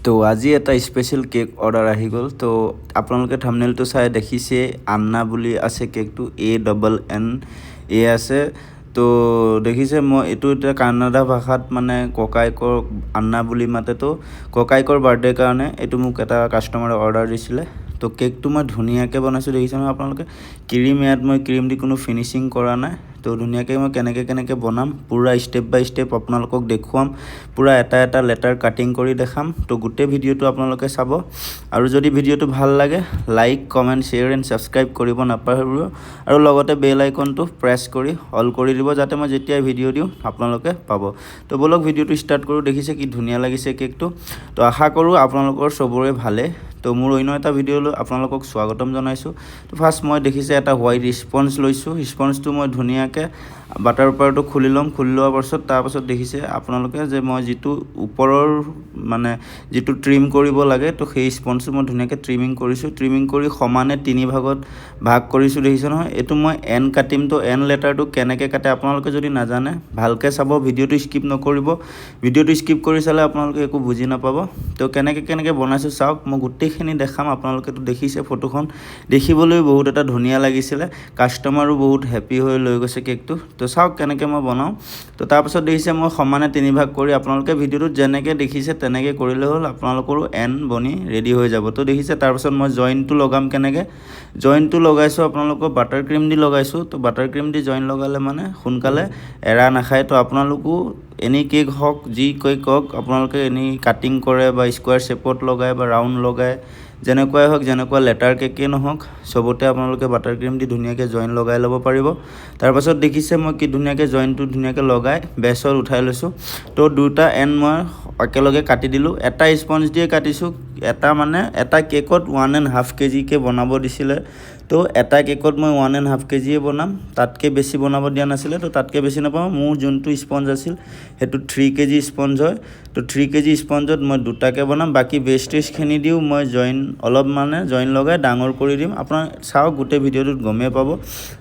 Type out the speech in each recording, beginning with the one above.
তো আজি এটা স্পেচিয়েল কেক অৰ্ডাৰ আহি গ'ল। তো আপোনালোকে থাম্বনেইলটো চাই দেখিছে আন্না বুলি আছে, কেকটো ANNA আছে। তো দেখিছে মই এইটো এটা কানাডা ভাষাত মানে ককাইকৰ আন্না বুলি মাতে। তো ককাইকৰ বাৰ্থডে কাৰণে এইটো মোক এটা কাষ্টমাৰে অৰ্ডাৰ দিছিলে। তো কেকটো মই ধুনীয়াকৈ বনাইছোঁ, দেখিছে নহয় আপোনালোকে। ক্ৰীম ইয়াত মই ক্ৰীম দি কোনো ফিনিচিং কৰা নাই। তো ধুনীয়াকৈ মই কেনেকৈ বনাম পুৰা ষ্টেপ বাই ষ্টেপ আপোনালোকক দেখুৱাম, পুৰা এটা লেটাৰ কাটিং কৰি দেখাম। তো গোটেই ভিডিঅ'টো আপোনালোকে চাব, আৰু যদি ভিডিঅ'টো ভাল লাগে like comment share and subscribe কৰিব নাপাহৰিব, আৰু লগতে বেল আইকনটো প্ৰেছ কৰি অল কৰি দিব, যাতে মই যেতিয়াই ভিডিঅ' দিওঁ আপোনালোকে পাব। তো বলক ভিডিঅ'টো ষ্টাৰ্ট কৰোঁ। দেখিছে কি ধুনীয়া লাগিছে কেকটো। তো আশা কৰোঁ আপোনালোকৰ চবৰে ভালে। তো মোৰ অন্য এটা ভিডিঅ'লৈ আপোনালোকক স্বাগতম জনাইছোঁ। তো ফাৰ্ষ্ট মই দেখিছে এটা হোৱাইট স্পঞ্জ লৈছোঁ। স্পঞ্জটো মই ধুনীয়াকৈ বাটাৰ পেপাৰটো খুলি ল'ম। খুলি লোৱাৰ তাৰপাছত দেখিছে আপোনালোকে যে মই যিটো ওপৰৰ মানে যিটো ট্ৰিম কৰিব লাগে, তো সেই স্পঞ্জটো মই ধুনীয়াকৈ ট্ৰিমিং কৰিছোঁ। ট্ৰিমিং কৰি সমানে 3 ভাগত ভাগ কৰিছোঁ, দেখিছে নহয়। এইটো মই এন কাটিম। তো এন লেটাৰটো কেনেকৈ কাটে আপোনালোকে যদি নাজানে ভালকৈ চাব, ভিডিঅ'টো স্কিপ নকৰিব। ভিডিঅ'টো স্কিপ কৰি চালে আপোনালোকে একো বুজি নাপাব। তো কেনেকৈ বনাইছোঁ চাওক, মই গোটেইখিনি দেখাম। আপোনালোকেতো দেখিছে ফটোখন, দেখিবলৈ বহুত এটা ধুনীয়া লাগিছিলে, কাষ্টমাৰো বহুত হেপী হৈ লৈ গৈছে কেকটো। তো চাওক কেনেকৈ মই বনাওঁ। তো তাৰপাছত দেখিছে মই সমানে 3 ভাগ কৰি, আপোনালোকে ভিডিঅ'টোত যেনেকৈ দেখিছে তেনেকৈ কৰিলে হ'ল, আপোনালোকৰো এন বনি ৰেডি হৈ যাব। তো দেখিছে তাৰপাছত মই জইনটো লগাম কেনেকৈ। জইনটো লগাইছোঁ আপোনালোকৰ বাটাৰ ক্ৰীম দি লগাইছোঁ। তো বাটাৰ ক্ৰীম দি জইন লগালে মানে সোনকালে এৰা নাখায়। তো আপোনালোকো এনি কেক হওক, যি কেক হওক, আপোনালোকে এনি কাটিং কৰে বা স্কুৱাৰ শ্বেপত লগায় বা ৰাউণ্ড লগায়, যেনেকুৱাই হওক, যেনেকুৱা লেটাৰ কেকেই নহওক, চবতে আপোনালোকে বাটাৰ ক্ৰীম দি ধুনীয়াকৈ জইন লগাই ল'ব পাৰিব। তাৰপাছত দেখিছে মই কি ধুনীয়াকৈ জইনটো ধুনীয়াকৈ লগাই বেছত উঠাই লৈছোঁ। তো দুটা এন মই একেলগে কাটি দিলোঁ। এটা স্পঞ্জ দিয়ে কাটিছোঁ। এটা কেকত 1.5 কেজিকৈ বনাব দিছিলে। তো এটা কেকত মই 1.5 কেজিয়ে বনাম, তাতকৈ বেছি বনাব দিয়া নাছিলে। তো তাতকৈ বেছি নাপাওঁ। মোৰ যোনটো স্পঞ্জ আছিল সেইটো 3 কেজি স্পঞ্জ হয়। তো 3 কেজি স্পঞ্জত মই দুটাকৈ বনাম। বাকী ৱেষ্টেজখিনি দিও মই অলপ জইন লগাই ডাঙৰ কৰি দিম। আপোনাৰ চাওক গোটেই ভিডিঅ'টোত গমেই পাব।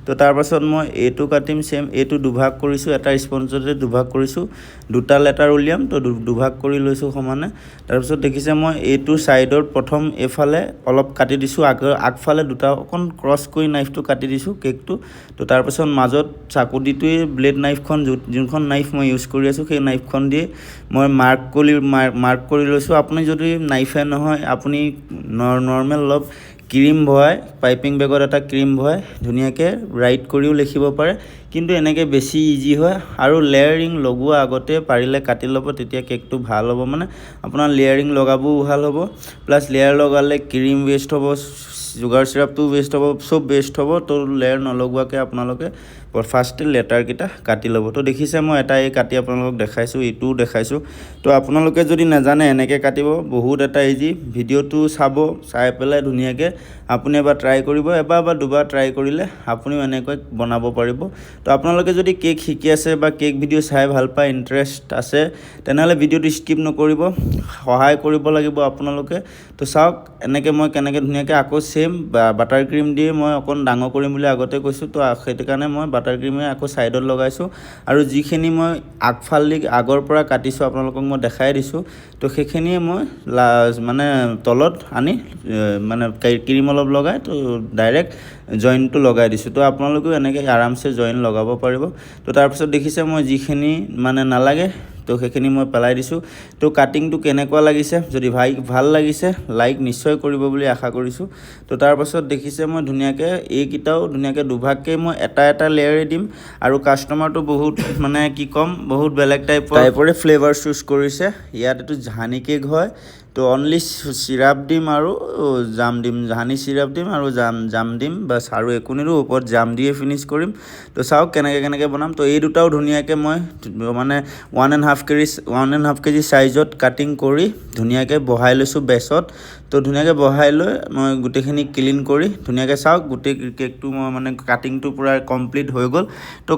তো তাৰপাছত মই এইটো কাটিম, চেম এইটো দুভাগ কৰিছোঁ। এটা স্পঞ্জতে দুভাগ কৰিছোঁ, দুটা লেটাৰ উলিয়াম। তো দুভাগ কৰি লৈছোঁ সমানে। তাৰপিছত দেখিছে মই এইটো ছাইডৰ প্ৰথম এইফালে অলপ কাটি দিছোঁ, আগফালে দুটা অকণ ক্ৰছ কৰি নাইফটো কাটি দিছোঁ কেকটো। তো তাৰপাছত মাজত চাকুদিটোৱে ব্লেড নাইফখন, যোনখন নাইফ মই ইউজ কৰি আছোঁ সেই নাইফখন দিয়ে মই মাৰ্ক কৰি লৈছোঁ। আপুনি যদি নাইফে নহয়, আপুনি নৰ্মেল অলপ ক্ৰীম ভৰাই, পাইপিং বেগত এটা ক্ৰীম ভৰাই ধুনীয়াকৈ ৰাইট কৰিও লিখিব পাৰে, কিন্তু এনেকৈ বেছি ইজি হয়। আৰু লেয়াৰিং লগোৱা আগতে পাৰিলে কাটি ল'ব, তেতিয়া কেকটো ভাল হ'ব। মানে আপোনাৰ লেয়াৰিং লগাবও ভাল হ'ব, প্লাছ লেয়াৰ লগালে ক্ৰীম ৱেষ্ট হ'ব, চুগাৰ চিৰাপটো ৱেষ্ট হ'ব, চব ৱেষ্ট হ'ব। তো লেয়াৰ নলগোৱাকৈ আপোনালোকে ফাৰ্ষ্টে লেটাৰকেইটা কাটি ল'ব। তো দেখিছে মই এটা কাটি আপোনালোকক দেখাইছোঁ, এইটোও দেখাইছোঁ। তো আপোনালোকে যদি নাজানে এনেকৈ কাটিব, বহুত এটা ইজি। ভিডিঅ'টো চাব, চাই পেলাই ধুনীয়াকৈ আপুনি এবাৰ ট্ৰাই কৰিব। এবাৰ বা দুবাৰ ট্ৰাই কৰিলে আপুনিও এনেকৈ বনাব পাৰিব। তো আপোনালোকে যদি কেক শিকি আছে বা কেক ভিডিঅ' চাই ভাল পায়, ইণ্টাৰেষ্ট আছে, তেনেহ'লে ভিডিঅ'টো স্কিপ নকৰিব, সহায় কৰিব লাগিব আপোনালোকে। তো চাওক এনেকৈ মই কেনেকৈ ধুনীয়াকৈ আকৌ চেম বাটাৰ ক্ৰীম দিয়ে মই অকণ ডাঙৰ কৰিম বুলি আগতে কৈছোঁ। তো সেইটো কাৰণে মই বাটাৰ ক্ৰীমে আকৌ ছাইডত লগাইছোঁ, আৰু যিখিনি মই আগৰ পৰা কাটিছোঁ আপোনালোকক মই দেখাই দিছোঁ। তো সেইখিনিয়ে মই তলত আনি ক্ৰীম অলপ লগাই তো ডাইৰেক্ট জইনটো লগাই দিছোঁ। তো আপোনালোকেও এনেকৈ আৰামছে জইন লগাব পাৰিব। তো তাৰপিছত দেখিছে মই যিখিনি নালাগে তো সেইখিনি মই পেলাই দিছোঁ। তো কাটিংটো কেনেকুৱা লাগিছে, যদি ভাল লাগিছে লাইক নিশ্চয় কৰিব বুলি আশা কৰিছোঁ। তো তাৰপাছত দেখিছে মই ধুনীয়াকৈ এইকেইটাও ধুনীয়াকৈ দুভাগকৈ মই এটা লেয়াৰে দিম। আৰু কাষ্টমাৰটো বহুত কি ক'ম, বহুত বেলেগ টাইপৰে ফ্লেভাৰ চুজ কৰিছে। ইয়াত এইটো হানি কেক হয়। তো অনলি চিৰাপ দিম আৰু জাম দিম, হানি চিৰাপ দিম আৰু জাম দিম, বাছ আৰু একো নিদিওঁ, ওপৰত জাম দিয়ে ফিনিছ কৰিম। তো চাওক কেনেকৈ বনাম। তো এই দুটাও ধুনীয়াকৈ মই 1.5 কেজি ছাইজত কাটিং কৰি ধুনীয়াকৈ বহাই লৈছোঁ বেছত। তো ধুনীয়াকৈ বহাই লৈ মই গোটেইখিনি ক্লিন কৰি ধুনীয়াকৈ চাওক গোটেই কেকটো মই কাটিংটো পূৰা কমপ্লিট হৈ গ'ল। তো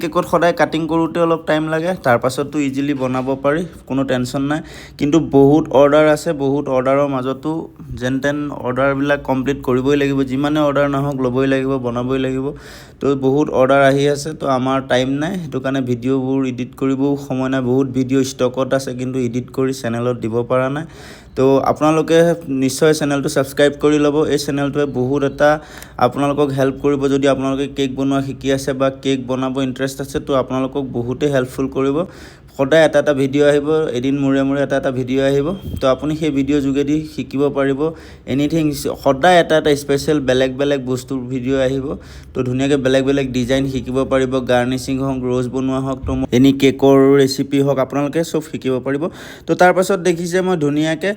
কেকত সদায় কাটিং কৰোঁতে অলপ টাইম লাগে, তাৰপাছতো ইজিলি বনাব পাৰি, কোনো টেনশ্যন নাই। কিন্তু বহুত অৰ্ডাৰ আছে, বহুত অৰ্ডাৰৰ মাজতো যেন তেন অৰ্ডাৰবিলাক কমপ্লিট কৰিবই লাগিব। যিমানে অৰ্ডাৰ নহওক ল'বই লাগিব, বনাবই লাগিব। তো বহুত অৰ্ডাৰ আহি আছে, তো আমাৰ টাইম নাই, সেইটো কাৰণে ভিডিঅ'বোৰ এডিট কৰিবও সময় নাই। বহুত ভিডিঅ' ষ্টকত আছে কিন্তু এডিট কৰি চেনেলত দিব পৰা নাই। তো আপোনালোকে নিশ্চয় চেনেলটো ছাবস্ক্ৰাইব কৰি ল'ব। এই চেনেলটোৱে বহুত এটা আপোনালোকক হেল্প কৰিব। যদি আপোনালোকে কেক বনোৱা শিকি আছে বা কেক বনাব ইণ্টাৰেষ্ট আছে, তো আপোনালোকক বহুতেই হেল্পফুল কৰিব। সদায় এটা এটা ভিডিঅ' আহিব, এদিন মূৰে মূৰে এটা এটা ভিডিঅ' আহিব। তো আপুনি সেই ভিডিঅ' যোগেদি শিকিব পাৰিব এনিথিং। সদায় এটা এটা স্পেচিয়েল বেলেগ বেলেগ বস্তুৰ ভিডিঅ' আহিব। তো ধুনীয়াকৈ বেলেগ বেলেগ ডিজাইন শিকিব পাৰিব। গাৰ্নিচিং হওক, ৰ'জ বনোৱা হওক, তো এনি কেকৰ ৰেচিপি হওক, আপোনালোকে চব শিকিব পাৰিব। তো তাৰপাছত দেখিছে মই ধুনীয়াকৈ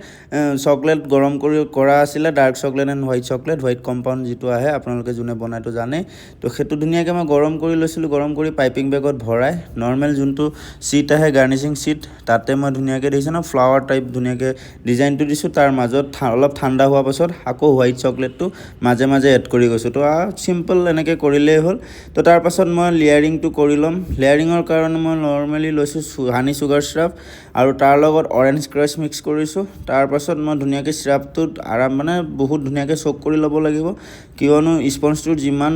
চকলেট গৰম কৰা আছিলে, dark chocolate and white chocolate, white compound যিটো আহে, আপোনালোকে যোনে বনাইতো জানে। তো সেইটো ধুনীয়াকৈ মই গৰম কৰি লৈছিলোঁ। গৰম কৰি পাইপিং বেগত ভৰাই নৰ্মেল যোনটো চিট আহে গাৰ্নিচিং চিট, তাতে মই ধুনীয়াকৈ দেখিছোঁ ন ফ্লাৱাৰ টাইপ ধুনীয়াকৈ ডিজাইনটো দিছোঁ। তাৰ মাজত অলপ ঠাণ্ডা হোৱাৰ পাছত আকৌ হোৱাইট চকলেটটো মাজে মাজে এড কৰি গৈছোঁ। তো চিম্পল এনেকৈ কৰিলেই হ'ল। তো তাৰপাছত মই লেয়াৰিংটো কৰি ল'ম। লেয়াৰিঙৰ কাৰণে মই নৰ্মেলি লৈছোঁ হানি চুগাৰ চিৰাপ আৰু তাৰ লগত অৰেঞ্জ ক্ৰাছ মিক্স কৰিছোঁ। তাৰপাছত মই ধুনীয়াকৈ চিৰাপটোত বহুত ধুনীয়াকৈ চক কৰি ল'ব লাগিব, কিয়নো স্পঞ্জটোত যিমান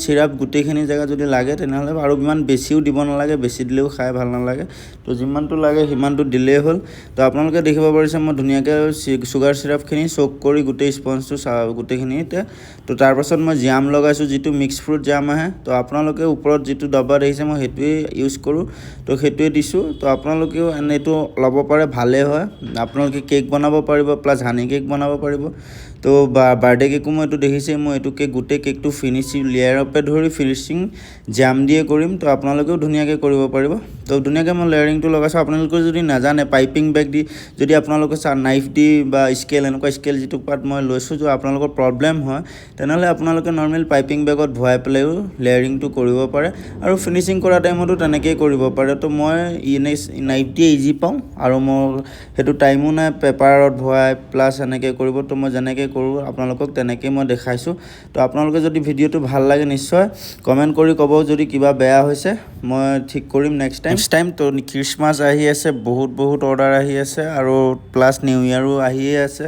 চিৰাপ গোটেইখিনি জেগা যদি লাগে তেনেহ'লে আৰু ইমান বেছিও দিব নালাগে, বেছি দিলেও খাই ভাল নালাগে। তো যিমানটো লাগে সিমানটো দিলেই হ'ল। তো আপোনালোকে দেখিব পাৰিছে মই ধুনীয়াকৈ চুগাৰ চিৰাপখিনি চক কৰি গোটেই স্পঞ্জটো গোটেইখিনিতে। তো তাৰপাছত মই জাম লগাইছোঁ, যিটো মিক্স ফ্ৰুট জাম আহে। তো আপোনালোকে ওপৰত যিটো ডাব্বা দেখিছে মই সেইটোৱে ইউজ কৰোঁ, তো সেইটোৱে দিছোঁ। তো আপোনালোকেও এনেইটো ল'ব পাৰে, ভালেই হয়। আপোনালোকে কেক বনাব পাৰিব, প্লাছ হানি কেক বনাব পাৰিব। তো বাৰ্থডে কেকো মই এইটো দেখিছেই, মই এইটো গোটেই কেকটো ফিনিচিং লেয়াৰপে ধৰি ফিনিচিং জাম দিয়ে কৰিম। তো আপোনালোকেও ধুনীয়াকৈ কৰিব পাৰিব। তো ধুনীয়াকৈ মই লেয়াৰিংটো লগাইছোঁ। আপোনালোকে যদি নাজানে পাইপিং বেগ দি যদি আপোনালোকে নাইফ দি বা স্কেল এনেকুৱা স্কেল যিটো পাত মই লৈছোঁ, যদি আপোনালোকৰ প্ৰব্লেম হয় তেনেহ'লে আপোনালোকে নৰ্মেল পাইপিং বেগত ভৰাই পেলাইও লেয়াৰিংটো কৰিব পাৰে আৰু ফিনিচিং কৰা টাইমতো তেনেকৈয়ে কৰিব পাৰে। তো মই নাইফ দিয়ে ইজি পাওঁ আৰু মোৰ সেইটো টাইমো নাই পেপাৰত ভৰাই প্লাছ এনেকৈ কৰিব। তো মই যেনেকৈ কৰোঁ আপোনালোকক তেনেকৈয়ে মই দেখাইছোঁ। তো আপোনালোকে যদি ভিডিঅ'টো ভাল লাগে নিশ্চয় কমেণ্ট কৰি ক'ব, যদি কিবা বেয়া হৈছে মই ঠিক কৰিম নেক্সট টাইম। তো খ্ৰীষ্টমাছ আহি আছে, বহুত অৰ্ডাৰ আহি আছে আৰু প্লাছ নিউ ইয়েৰো আহিয়ে আছে।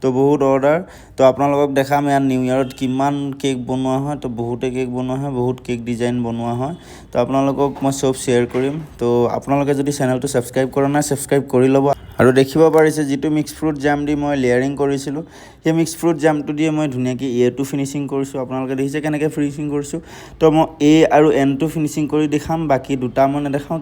তো বহুত অৰ্ডাৰ। তো আপোনালোকক দেখাম ইয়াত নিউ ইয়েৰত কিমান কেক বনোৱা হয়। তো বহুতে কেক বনোৱা হয়, বহুত কেক ডিজাইন বনোৱা হয়। তো আপোনালোকক মই চব শ্বেয়াৰ কৰিম। তো আপোনালোকে যদি চেনেলটো ছাবস্ক্ৰাইব কৰা নাই ছাবস্ক্ৰাইব কৰি ল'ব। আৰু দেখিব পাৰিছে যিটো মিক্স ফ্ৰুট জাম দি মই লেয়াৰিং কৰিছিলোঁ, সেই মিক্স ফ্ৰুট জামটো দিয়ে মই ধুনীয়াকৈ এটো ফিনিচিং কৰিছোঁ। আপোনালোকে দেখিছে কেনেকৈ ফিনিচিং কৰিছোঁ। তো মই এ আৰু এনটো ফিনিচিং কৰি দেখাম, বাকী দুটা মই নেদেখাওঁ,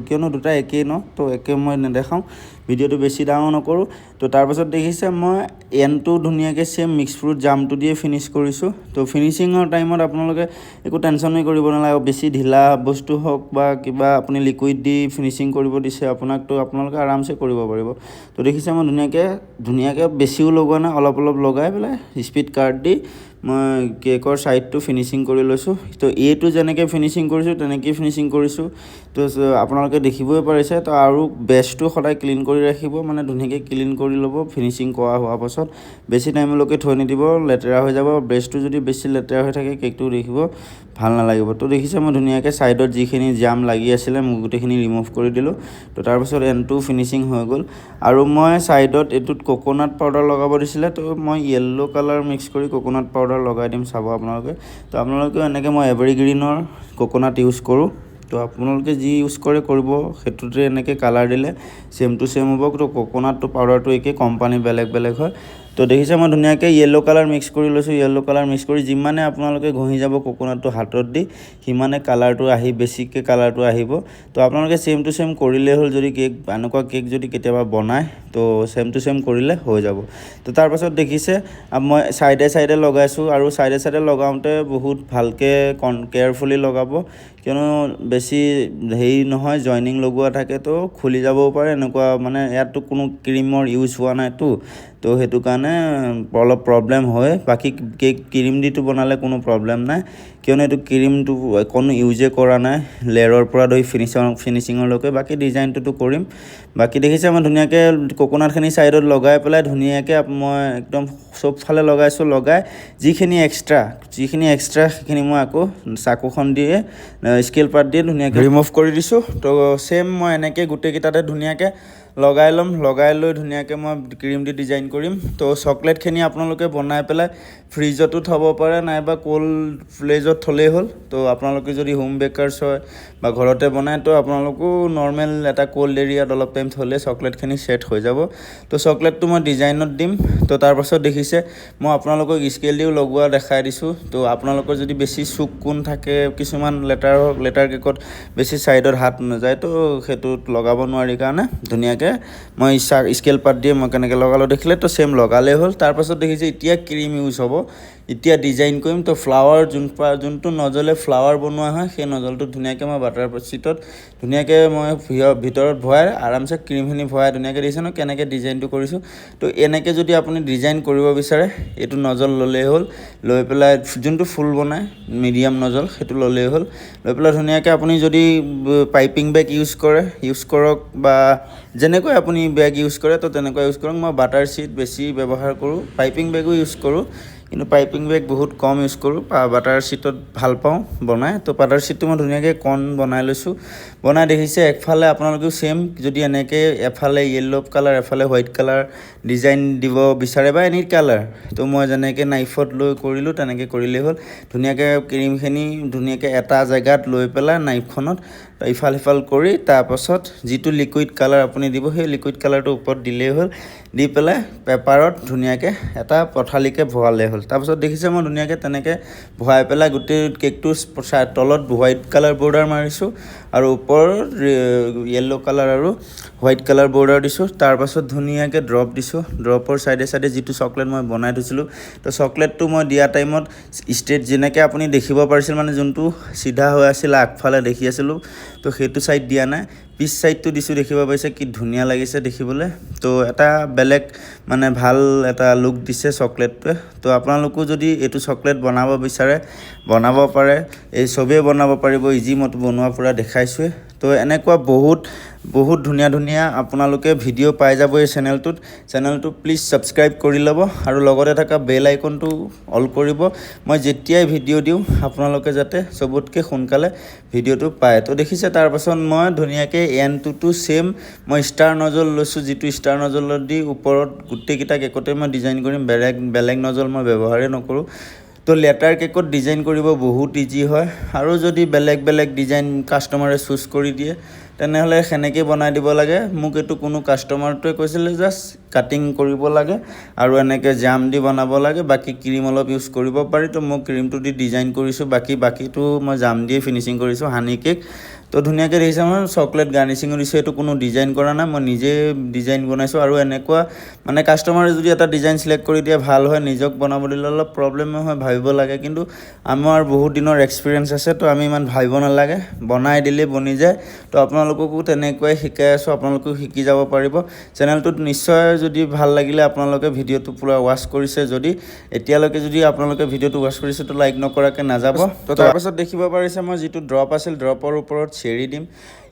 কিয়নো দুটা একেই ন। তো একে মই নেদেখাওঁ, ভিডিঅ'টো বেছি ডাঙৰ নকৰোঁ। তো তাৰপাছত দেখিছে মই এনটো ধুনীয়াকৈ চেম মিক্স ফ্ৰুট জামটো দিয়ে ফিনিছ কৰিছোঁ। তো ফিনিচিঙৰ টাইমত আপোনালোকে একো টেনশ্যনেই কৰিব নালাগে। বেছি ঢিলা বস্তু হওক বা কিবা আপুনি লিকুইড দি ফিনিচিং কৰিব দিছে আপোনাক, তো আপোনালোকে আৰামছে কৰিব পাৰিব। তো দেখিছে মই ধুনীয়াকৈ বেছিও লগোৱা নাই, অলপ লগাই পেলাই স্পীড কাৰ্ড দি মই কেকৰ ছাইডটো ফিনিচিং কৰি লৈছোঁ। তো এইটো যেনেকৈ ফিনিচিং কৰিছোঁ তেনেকৈয়ে ফিনিচিং কৰিছোঁ। তো আপোনালোকে দেখিবই পাৰিছে। তো আৰু বেচটো সদায় ক্লিন কৰি ৰাখিব, ধুনীয়াকৈ ক্লিন কৰি ল'ব ফিনিচিং কৰা হোৱাৰ পাছত। বেছি টাইমলৈকে থৈ নিদিব, লেতেৰা হৈ যাব। ব্ৰেছটো যদি বেছি লেতেৰা হৈ থাকে কেকটো দেখিব ভাল নালাগিব। তো দেখিছে মই ধুনীয়াকৈ ছাইডত যিখিনি জাম লাগি আছিলে মই গোটেইখিনি ৰিমুভ কৰি দিলোঁ। তো তাৰপাছত এনটো ফিনিচিং হৈ গ'ল। আৰু মই ছাইডত এইটোত কোকোনাট পাউডাৰ লগাব দিছিলে, তো মই য়েল্ল' কালাৰ মিক্স কৰি কোকোনাট পাউডাৰ লগাই দিম, চাব আপোনালোকে। তো আপোনালোকেও এনেকৈ মই এভাৰগ্ৰীণৰ কোকোনাট ইউজ কৰোঁ। তো আপোনালোকে যি ইউজ কৰিব সেইটোতে এনেকৈ কালাৰ দিলে ছেম টু ছেম হ'ব। তো কোকোনাটটো পাউডাৰটো একেই, কোম্পানী বেলেগ হয়। তো দেখিছে মই ধুনীয়াকৈ য়েল্ল' কালাৰ মিক্স কৰি লৈছোঁ। য়েল্ল' কালাৰ মিক্স কৰি যিমানে আপোনালোকে ঘঁহি যাব কোকোনাটটো হাতত দি, সিমানে কালাৰটো বেছিকৈ কালাৰটো আহিব। তো আপোনালোকে ছেম টু ছেম কৰিলেই হ'ল। যদি এনেকুৱা কেক যদি কেতিয়াবা বনায় তো ছেম টু ছেম কৰিলে হৈ যাব। তো তাৰপাছত দেখিছে মই ছাইডে লগাইছোঁ, আৰু ছাইডে লগাওঁতে বহুত ভালকৈ কেয়াৰফুলি লগাব, কিয়নো বেছি হেৰি নহয়, জইনিং লগোৱা থাকে তো খুলি যাবও পাৰে এনেকুৱা। ইয়াততো কোনো ক্ৰীমৰ ইউজ হোৱা নাইতো, তো সেইটো কাৰণে অলপ প্ৰব্লেম হয়। বাকী কেক ক্ৰীম দিটো বনালে কোনো প্ৰব্লেম নাই, কিয়নো এইটো ক্ৰীমটো কোনো ইউজে কৰা নাই, লেয়াৰৰ পৰা ধৰি ফিনিচিঙৰলৈকে। বাকী ডিজাইনটোতো কৰিম। বাকী দেখিছে মই ধুনীয়াকৈ কোকোনাটখিনি ছাইডত লগাই পেলাই ধুনীয়াকৈ মই একদম চবফালে লগাইছোঁ। লগাই যিখিনি এক্সট্ৰা সেইখিনি মই আকৌ চাকুখন দিয়ে স্কেল পাত দিয়ে ধুনীয়াকৈ ৰিমুভ কৰি দিছোঁ। তো ছেম মই এনেকৈ গোটেইকেইটাতে ধুনীয়াকৈ লগাই ল'ম লগাই লৈ ধুনীয়াকৈ মই ক্ৰীম দি ডিজাইন কৰিম তো চকলেটখিনি আপোনালোকে বনাই পেলাই ফ্ৰিজতো থ'ব পাৰে নাইবা কোল্ড ফ্লেজত থ'লেই হ'ল তো আপোনালোকে যদি হোম বেকাৰ্ছ হয় বা ঘৰতে বনায় তো আপোনালোকো নৰ্মেল এটা কোল্ড এৰিয়াত অলপ টাইম থ'লে চকলেটখিনি ছেট হৈ যাব তো চকলেটটো মই ডিজাইনত দিম তো তাৰপাছত দেখিছে মই আপোনালোকক স্কেল দিও লগোৱা দেখাই দিছোঁ তো আপোনালোকৰ যদি বেছি চুক কোণ থাকে কিছুমান লেটাৰ কেকত বেছি ছাইডত হাত নাযায় তো সেইটোত লগাব নোৱাৰি কাৰণে ধুনীয়াকৈ মই স্কেল পাত দিয়ে মই কেনেকৈ লগালোঁ দেখিলে তো ছেম লগালেই হ'ল তাৰপাছত দেখিছে এতিয়া ক্ৰীম ইউজ হ'ব এতিয়া ডিজাইন কৰিম তো ফ্লাৱাৰ যোনটো নজলে ফ্লাৱাৰ বনোৱা হয় সেই নজলটো ধুনীয়াকৈ মই বাটাৰ চিটত ধুনীয়াকৈ মই ভিতৰত ভৰাই আৰামছে ক্ৰীমখিনি ভৰাই ধুনীয়াকৈ দিছে ন কেনেকৈ ডিজাইনটো কৰিছোঁ তো এনেকৈ যদি আপুনি ডিজাইন কৰিব বিচাৰে এইটো নজল ল'লেই হ'ল লৈ পেলাই যোনটো ফুল বনায় মিডিয়াম নজল সেইটো ল'লেই হ'ল লৈ পেলাই ধুনীয়াকৈ আপুনি যদি পাইপিং বেগ ইউজ কৰক বা যেনেকৈ আপুনি বেগ ইউজ কৰে তো তেনেকৈ ইউজ কৰক মই বাটাৰ চিট বেছি ব্যৱহাৰ কৰোঁ পাইপিং বেগো ইউজ কৰোঁ কিন্তু পাইপিং বেগ বহুত কম ইউজ কৰোঁ বাটাৰ চিটত ভাল পাওঁ বনাই তো বাটাৰ চিটটো মই ধুনীয়াকৈ কণ বনাই লৈছোঁ বনাই দেখিছে একফালে আপোনালোকেও ছেম যদি এনেকৈ এফালে য়েল্ল' কালাৰ এফালে হোৱাইট কালাৰ ডিজাইন দিব বিচাৰে বা এনি কালাৰ তো মই যেনেকৈ নাইফত লৈ কৰিলোঁ তেনেকৈ কৰিলেই হ'ল ধুনীয়াকৈ ক্ৰীমখিনি ধুনীয়াকৈ এটা জেগাত লৈ পেলাই নাইফখনত ইফাল সিফাল কৰি তাৰপাছত যিটো লিকুইড কালাৰ আপুনি দিব সেই লিকুইড কালাৰটো ওপৰত দিলেই হ'ল দি পেলাই পেপাৰত ধুনীয়াকৈ এটা পথালিকৈ ভৰালেই হ'ল তাৰপাছত দেখিছে মই ধুনীয়াকৈ তেনেকৈ ভৰাই পেলাই গোটেই কেকটোৰ তলত হোৱাইট কালাৰ বৰ্ডাৰ মাৰিছোঁ আৰু ওপৰত য়েল্ল' কালাৰ আৰু হোৱাইট কালাৰ বৰ্ডাৰ দিছোঁ তাৰপাছত ধুনীয়াকৈ ড্ৰপ দিছোঁ ড্ৰপৰ চাইডে চাইডে যিটো চকলেট মই বনাই থৈছিলোঁ তো চকলেটটো মই দিয়া টাইমত ষ্ট্ৰেট যেনেকৈ আপুনি দেখিব পাৰিছিল মানে যোনটো চিধা হৈ আছিল আগফালে দেখি আছিলোঁ তো সেইটো ছাইড দিয়া নাই পিছ ছাইডটো দিছোঁ দেখিব পাৰিছে কি ধুনীয়া লাগিছে দেখিবলৈ তো এটা বেলেগ মানে ভাল এটা লুক দিছে চকলেটটোৱে তো আপোনালোকো যদি এইটো চকলেট বনাব বিচাৰে বনাব পাৰে এই চবেই বনাব পাৰিব ইজি মতো বনোৱা পৰা দেখাইছোৱে তো এনেকুৱা বহুত ধুনীয়া আপোনালোকে ভিডিঅ' পাই যাব এই চেনেলটো প্লিজ ছাবস্ক্ৰাইব কৰি ল'ব আৰু লগতে থকা বেল আইকনটো অল কৰিব মই যেতিয়াই ভিডিঅ' দিওঁ আপোনালোকে যাতে চবতকৈ সোনকালে ভিডিঅ'টো পায় তো দেখিছে তাৰপাছত মই ধুনীয়াকৈ এণ্ডটো ছেম মই ষ্টাৰ নজল লৈছোঁ যিটো ষ্টাৰ নজলত দি ওপৰত গোটেইকেইটা কেকতে মই ডিজাইন কৰিম বেলেগ নজল মই ব্যৱহাৰেই নকৰোঁ তো লেটাৰ কেকত ডিজাইন কৰিব বহুত ইজি হয় আৰু যদি বেলেগ ডিজাইন কাষ্টমাৰে চুজ কৰি দিয়ে তেনেহ'লে সেনেকৈ বনাই দিব লাগে মোক এইটো কোনো কাষ্টমাৰটোৱে কৈছিলে জাষ্ট কাটিং কৰিব লাগে আৰু এনেকৈ জাম দি বনাব লাগে বাকী ক্ৰীম অলপ ইউজ কৰিব পাৰি তো মই ক্ৰীমটো দি ডিজাইন কৰিছোঁ বাকীটো মই জাম দিয়ে ফিনিচিং কৰিছোঁ হানি কেক তো ধুনীয়াকৈ দেখিছে মই চকলেট গাৰ্নিচিঙো দিছোঁ এইটো কোনো ডিজাইন কৰা নাই মই নিজে ডিজাইন বনাইছোঁ আৰু এনেকুৱা মানে কাষ্টমাৰে যদি এটা ডিজাইন চিলেক্ট কৰি দিয়ে ভাল হয় নিজক বনাবলৈ অলপ প্ৰব্লেম হয় ভাবিব লাগে কিন্তু আমাৰ বহুত দিনৰ এক্সপিৰিয়েঞ্চ আছে তো আমি ইমান ভাবিব নালাগে বনাই দিলে বনি যায় তো আপোনালোককো তেনেকুৱাই শিকাই আছোঁ আপোনালোকেও শিকি যাব পাৰিব চেনেলটোত নিশ্চয় যদি ভাল লাগিলে আপোনালোকে ভিডিঅ'টো পুৰা ৱাচ কৰিছে যদি এতিয়ালৈকে যদি আপোনালোকে ভিডিঅ'টো ৱাচ কৰিছে তো লাইক নকৰাকৈ নাযাব তো তাৰপাছত দেখিব পাৰিছে মই যিটো ড্ৰপ আছিল ড্ৰপৰ ওপৰত চেৰি দিম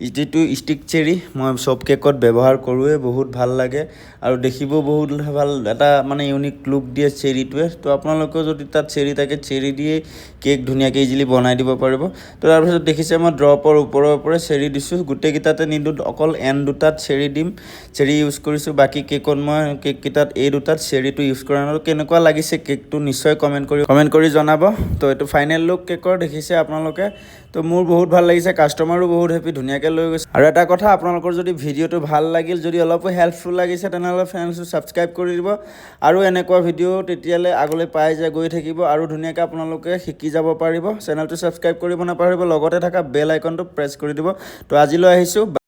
যিটো ষ্টিক চেৰি মই চব কেকত ব্যৱহাৰ কৰোঁৱে বহুত ভাল লাগে আৰু দেখিব বহুত ভাল এটা মানে ইউনিক লুক দিয়ে চেৰিটোৱে তো আপোনালোকেও যদি তাত চেৰি থাকে চেৰি দিয়ে কেক ধুনীয়াকৈ ইজিলি বনাই দিব পাৰিব তো তাৰপিছত দেখিছে মই ড্ৰপৰ ওপৰে চেৰি দিছোঁ গোটেইকেইটাতে নিদোঁ অকল এণ্ড দুটাত চেৰি দিম চেৰি ইউজ কৰিছোঁ বাকী কেকত মই কেককেইটাত এই দুটাত চেৰিটো ইউজ কৰা নাই কেনেকুৱা লাগিছে কেকটো নিশ্চয় কমেণ্ট কৰি জনাব তো এইটো ফাইনেল লুক কেকৰ দেখিছে আপোনালোকে তো মোৰ বহুত ভাল লাগিছে কাষ্টমাৰো বহুত হেপী ধুনীয়াকৈ লৈ গৈছে আৰু এটা কথা আপোনালোকৰ যদি ভিডিঅ'টো ভাল লাগিল যদি অলপো হেল্পফুল লাগিছে তেনেহ'লে চেনেলটো ছাবস্ক্ৰাইব কৰি দিব আৰু এনেকুৱা ভিডিঅ' তেতিয়ালৈ আগলৈ পাই গৈ থাকিব আৰু ধুনীয়াকৈ আপোনালোকে শিকি যাব পাৰিব চেনেলটো ছাবস্ক্ৰাইব কৰিব নাপাহৰিব লগতে থকা বেল আইকনটো প্ৰেছ কৰি দিব তো আজিলৈ আহিছোঁ